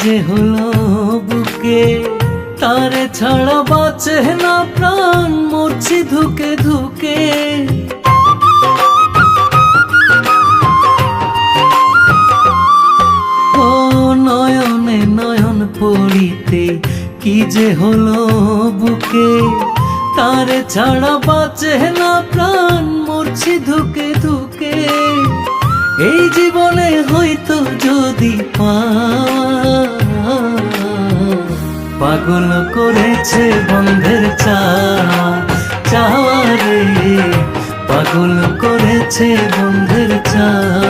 যে হলো বুকে, তারে ছাড়া বাঁচে না প্রাণ, মরছি ধুকে ধুকে। ও নয়নে নয়ন পড়িতে কি যে হলো বুকে, তারে ছাড়া বাঁচে না প্রাণ, মরছি ধুকে ধুকে। এই জীবনে হয়তো যদি পাগল করেছে বন্ধের চাওয়া রে, পাগল করেছে বন্ধের চাওয়া।